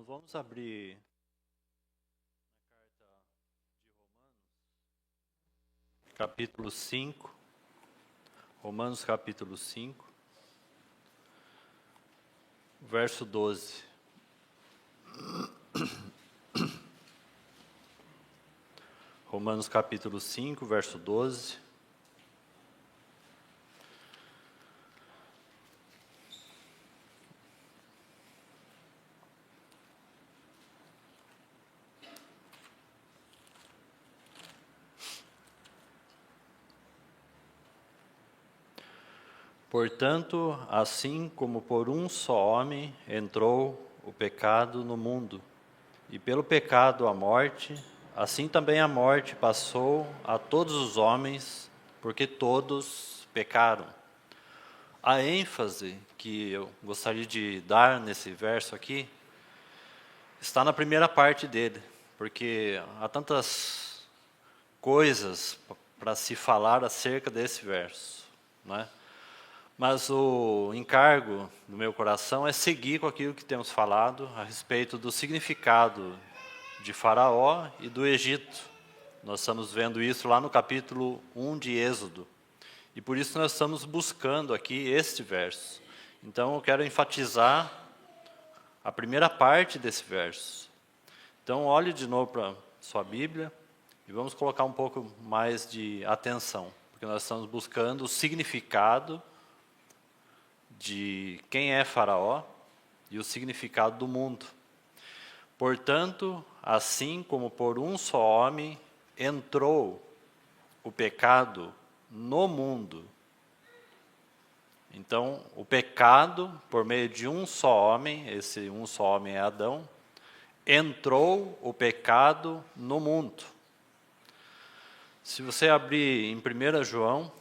Irmãos, vamos abrir na carta de Romanos, capítulo 5. Romanos, capítulo 5, verso 12. Romanos, capítulo 5, verso 12. Portanto, assim como por um só homem entrou o pecado no mundo, e pelo pecado a morte, assim também a morte passou a todos os homens, porque todos pecaram. A ênfase que eu gostaria de dar nesse verso aqui está na primeira parte dele, porque há tantas coisas para se falar acerca desse verso, não é? Mas o encargo do meu coração é seguir com aquilo que temos falado a respeito do significado de Faraó e do Egito. Nós estamos vendo isso lá no capítulo 1 de Êxodo. E por isso nós estamos buscando aqui este verso. Então eu quero enfatizar a primeira parte desse verso. Então olhe de novo para sua Bíblia e vamos colocar um pouco mais de atenção, porque nós estamos buscando o significado de quem é Faraó e o significado do mundo. Portanto, assim como por um só homem entrou o pecado no mundo. Então, o pecado, por meio de um só homem, esse um só homem é Adão, entrou o pecado no mundo. Se você abrir em 1 João,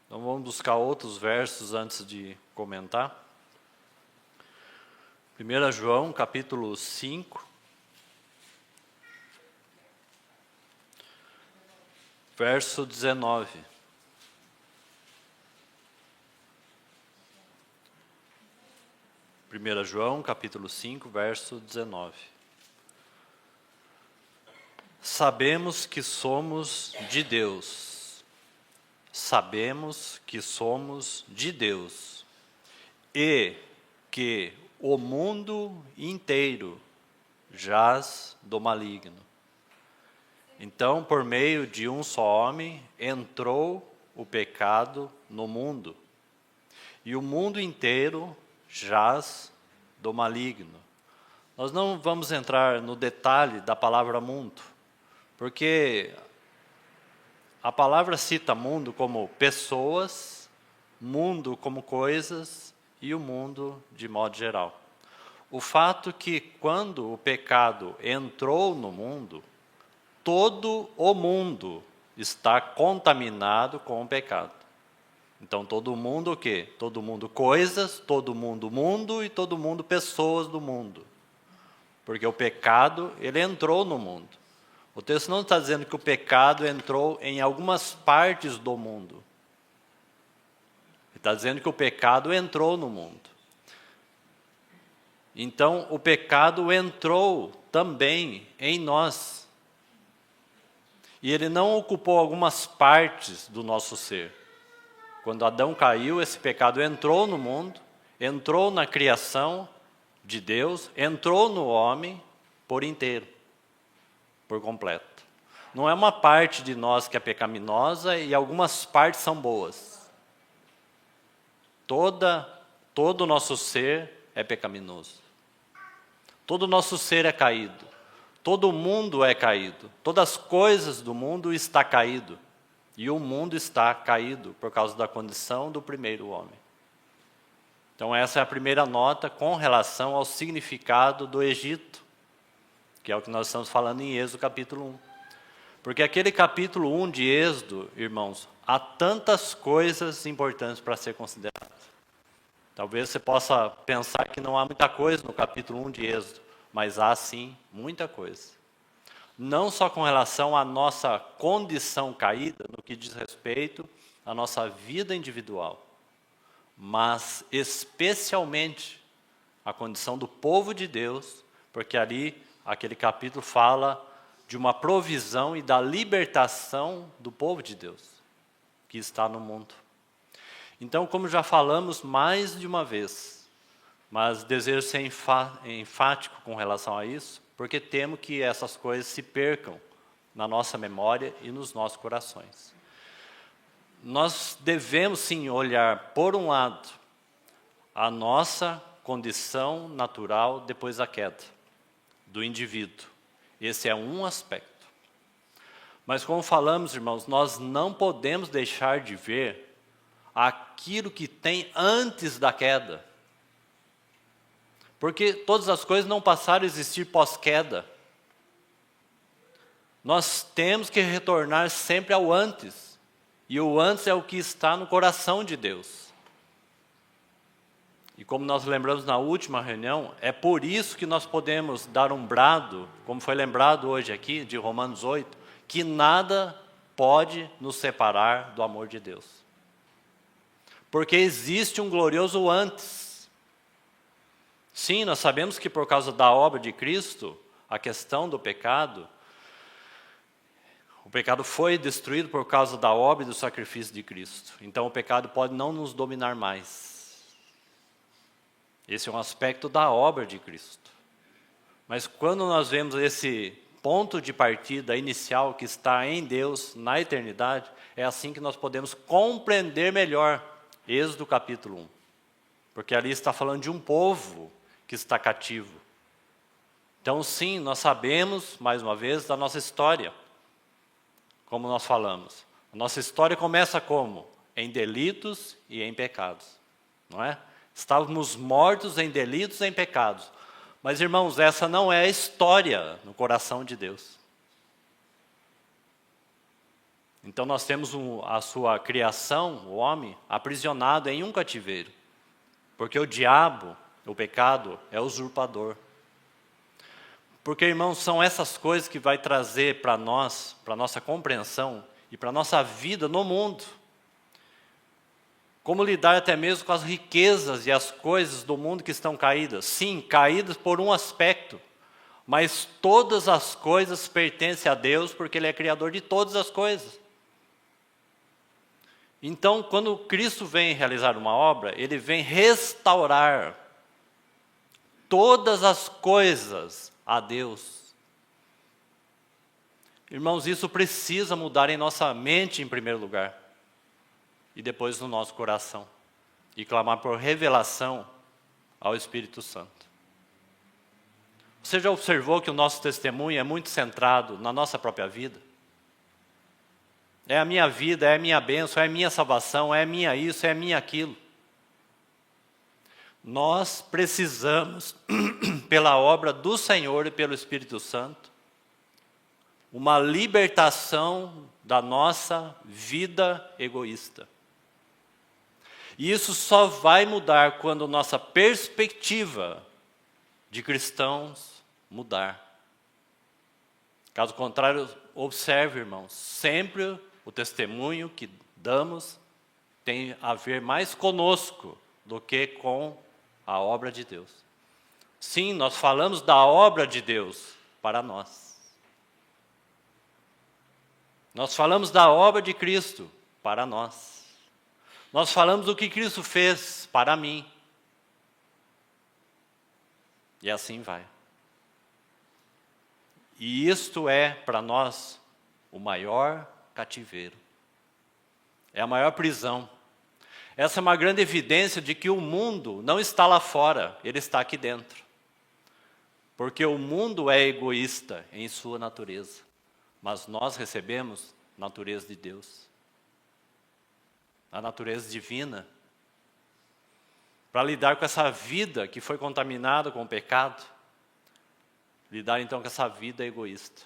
então vamos buscar outros versos antes de comentar. 1 João, capítulo 5, verso 19. 1 João, capítulo 5, verso 19. Sabemos que somos de Deus. Sabemos que somos de Deus. E que o mundo inteiro jaz do maligno. Então, por meio de um só homem, entrou o pecado no mundo. E o mundo inteiro jaz do maligno. Nós não vamos entrar no detalhe da palavra mundo, porque a palavra cita mundo como pessoas, mundo como coisas e o mundo de modo geral. O fato que quando o pecado entrou no mundo, todo o mundo está contaminado com o pecado. Então todo mundo o quê? Todo mundo coisas, todo mundo mundo e todo mundo pessoas do mundo. Porque o pecado, ele entrou no mundo. O texto não está dizendo que o pecado entrou em algumas partes do mundo. Ele está dizendo que o pecado entrou no mundo. Então o pecado entrou também em nós. E ele não ocupou algumas partes do nosso ser. Quando Adão caiu, esse pecado entrou no mundo, entrou na criação de Deus, entrou no homem por inteiro, por completo. Não é uma parte de nós que é pecaminosa e algumas partes são boas. Todo o nosso ser é pecaminoso. Todo o nosso ser é caído. Todo o mundo é caído. Todas as coisas do mundo estão caído. E o mundo está caído por causa da condição do primeiro homem. Então essa é a primeira nota com relação ao significado do Egito, que é o que nós estamos falando em Êxodo capítulo 1. Porque aquele capítulo 1 de Êxodo, irmãos, há tantas coisas importantes para ser consideradas. Talvez você possa pensar que não há muita coisa no capítulo 1 de Êxodo, mas há sim muita coisa. Não só com relação à nossa condição caída, no que diz respeito à nossa vida individual, mas especialmente a condição do povo de Deus porque ali, aquele capítulo fala de uma provisão e da libertação do povo de Deus, que está no mundo. Então, como já falamos mais de uma vez, mas desejo ser enfático com relação a isso, porque temo que essas coisas se percam na nossa memória e nos nossos corações. Nós devemos sim olhar, por um lado, a nossa condição natural depois da queda do indivíduo. Esse é um aspecto. Mas como falamos, irmãos, nós não podemos deixar de ver aquilo que tem antes da queda. Porque todas as coisas não passaram a existir pós-queda. Nós temos que retornar sempre ao antes. E o antes é o que está no coração de Deus. E como nós lembramos na última reunião, é por isso que nós podemos dar um brado, como foi lembrado hoje aqui, de Romanos 8, que nada pode nos separar do amor de Deus. Porque existe um glorioso antes. Sim, nós sabemos que por causa da obra de Cristo, a questão do pecado, o pecado foi destruído por causa da obra e do sacrifício de Cristo. Então o pecado pode não nos dominar mais. Esse é um aspecto da obra de Cristo. Mas quando nós vemos esse ponto de partida inicial que está em Deus, na eternidade, é assim que nós podemos compreender melhor Êxodo capítulo 1. Porque ali está falando de um povo que está cativo. Então sim, nós sabemos, mais uma vez, da nossa história. Como nós falamos. A nossa história começa como? Em delitos e em pecados. Não é? Estávamos mortos em delitos e em pecados. Mas, irmãos, essa não é a história no coração de Deus. Então nós temos a sua criação, o homem, aprisionado em um cativeiro. Porque o diabo, o pecado, é usurpador. Porque, irmãos, são essas coisas que vai trazer para nós, para a nossa compreensão e para a nossa vida no mundo. Como lidar até mesmo com as riquezas e as coisas do mundo que estão caídas. Sim, caídas por um aspecto, mas todas as coisas pertencem a Deus porque Ele é criador de todas as coisas. Então, quando Cristo vem realizar uma obra, Ele vem restaurar todas as coisas a Deus. Irmãos, isso precisa mudar em nossa mente em primeiro lugar. E depois no nosso coração. E clamar por revelação ao Espírito Santo. Você já observou que o nosso testemunho é muito centrado na nossa própria vida? É a minha vida, é a minha bênção, é a minha salvação, é a minha isso, é a minha aquilo. Nós precisamos, pela obra do Senhor e pelo Espírito Santo, uma libertação da nossa vida egoísta. E isso só vai mudar quando nossa perspectiva de cristãos mudar. Caso contrário, observe, irmãos, sempre o testemunho que damos tem a ver mais conosco do que com a obra de Deus. Sim, nós falamos da obra de Deus para nós. Nós falamos da obra de Cristo para nós. Nós falamos do que Cristo fez para mim. E assim vai. E isto é, para nós, o maior cativeiro. É a maior prisão. Essa é uma grande evidência de que o mundo não está lá fora, ele está aqui dentro. Porque o mundo é egoísta em sua natureza. Mas nós recebemos a natureza de Deus. A natureza divina, para lidar com essa vida que foi contaminada com o pecado, lidar então com essa vida egoísta.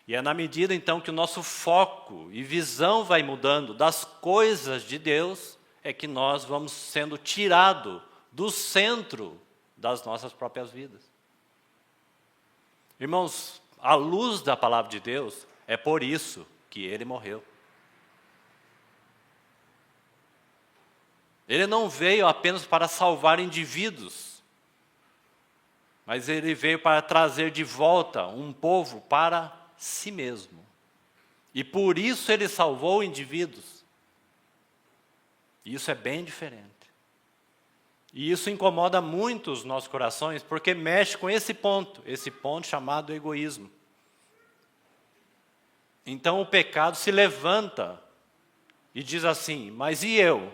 E é na medida então que o nosso foco e visão vai mudando das coisas de Deus, é que nós vamos sendo tirados do centro das nossas próprias vidas. Irmãos, à luz da palavra de Deus, é por isso que Ele morreu. Ele não veio apenas para salvar indivíduos. mas ele veio para trazer de volta um povo para si mesmo. E por isso ele salvou indivíduos. E isso é bem diferente. E isso incomoda muito os nossos corações, porque mexe com esse ponto chamado egoísmo. Então o pecado se levanta e diz assim, mas e eu?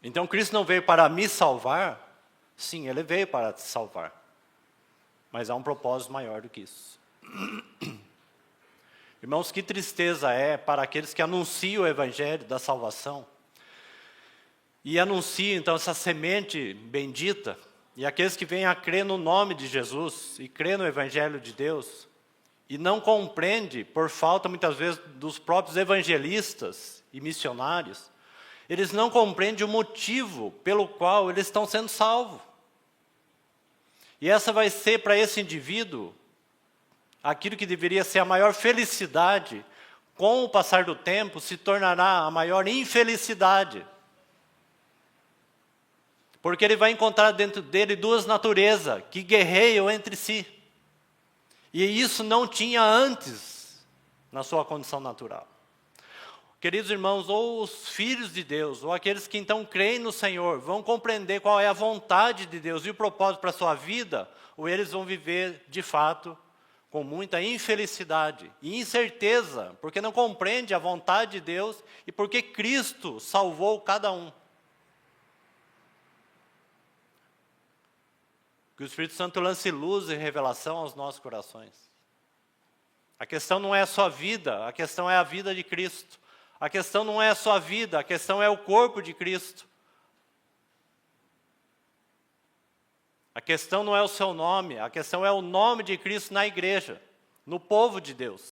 Então Cristo não veio para me salvar? Sim, ele veio para te salvar. Mas há um propósito maior do que isso. Irmãos, que tristeza é para aqueles que anunciam o evangelho da salvação. E anunciam então essa semente bendita. E aqueles que vêm a crer no nome de Jesus e crer no evangelho de Deus. E não compreende, por falta muitas vezes dos próprios evangelistas e missionários, eles não compreendem o motivo pelo qual eles estão sendo salvos. E essa vai ser para esse indivíduo aquilo que deveria ser a maior felicidade, com o passar do tempo se tornará a maior infelicidade. Porque ele vai encontrar dentro dele duas naturezas que guerreiam entre si. E isso não tinha antes na sua condição natural. Queridos irmãos, ou os filhos de Deus, ou aqueles que então creem no Senhor, vão compreender qual é a vontade de Deus e o propósito para a sua vida, ou eles vão viver, de fato, com muita infelicidade e incerteza, porque não compreende a vontade de Deus e porque Cristo salvou cada um. Que o Espírito Santo lance luz e revelação aos nossos corações. A questão não é a sua vida, a questão é a vida de Cristo. A questão não é a sua vida, a questão é o corpo de Cristo. A questão não é o seu nome, a questão é o nome de Cristo na igreja, no povo de Deus.